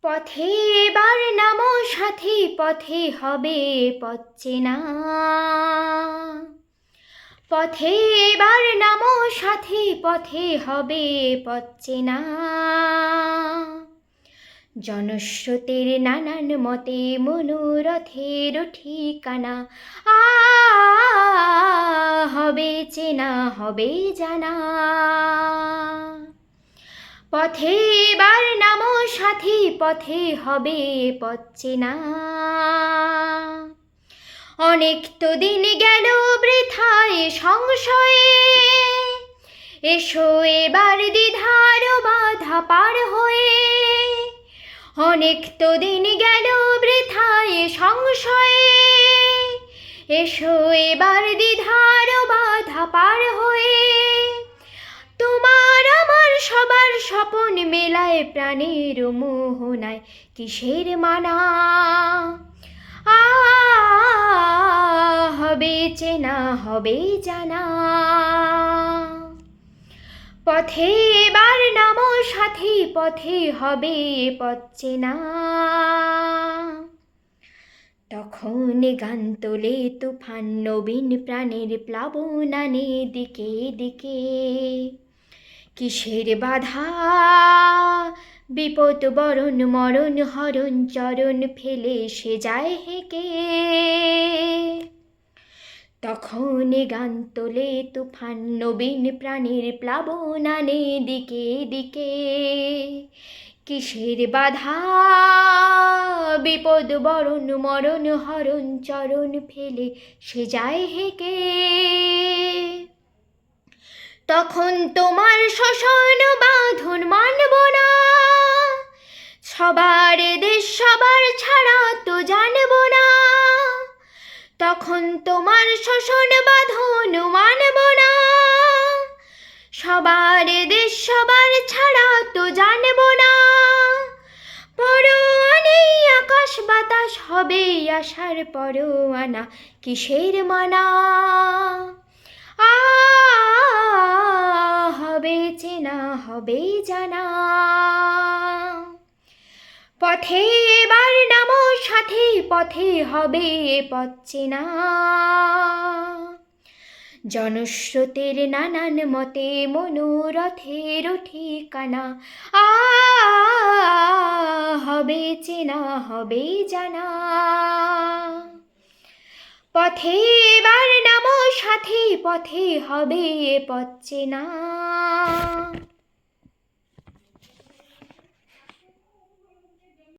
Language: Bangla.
পথে এবার নামো সাথী, পথে হবে পথ চেনা। পথে এবার নামো সাথী, পথে হবে পথ চেনা। জনস্রোতের নানান মতে মনোরথের ঠিকানা। হবে চেনা, হবে জানা। পথে এবার নামো সাথী, পথে হবে পথ চেনা। অনেক তো দিন গেল বৃথায় সংশয়ে, এসো এবার দ্বিধার বাধা পার হয়ে। অনেক তো দিন গেল বৃথায় সংশয়ে, এসো এবার দ্বিধার বাধা পার হয়ে। তোমার আমার সবার স্বপন মেলায় প্রাণের মোহনায়, কিসের মানা। হবে চেনা, হবে জানা। পথে এবার নামো সাথী, পথে হবে পথ চেনা। তখন গান তোলে তুফান নবীন প্রাণের প্লাবন আনে দিকে দিকে। কিসের বাধা বিপদ বরণ মরণ হরণ চরণ ফেলে সে যায় হেঁকে। তখন গান তোলে তুফান নবীন প্রাণের প্লাবন আনে দিকে দিকে। কিসের বাধা বিপদ বরণ মরণ হরণ চরণ ফেলে সে যায় হেঁকে। তখন তোমার শোষণ বাঁধন মানব না, সবার দেশ সবার ছাড়া তো জানব না। তখন তোমার শোষণ বাঁধন মানব না, সবার দেশ সবার ছাড়া তো জানব না। পরোয়ানে আকাশ বাতাস হবে আশার পরোয়ানা, কিসের মানা। হবে চেনা, হবে জানা। পথে এবার নামো সাথী, পথে হবে পথ চেনা। জনস্রোতের নানান মতে মনোরথের ঠিকানা। হবে চেনা, হবে জানা। পথে এবার নামো সাথী, পথে হবে পথ চেনা।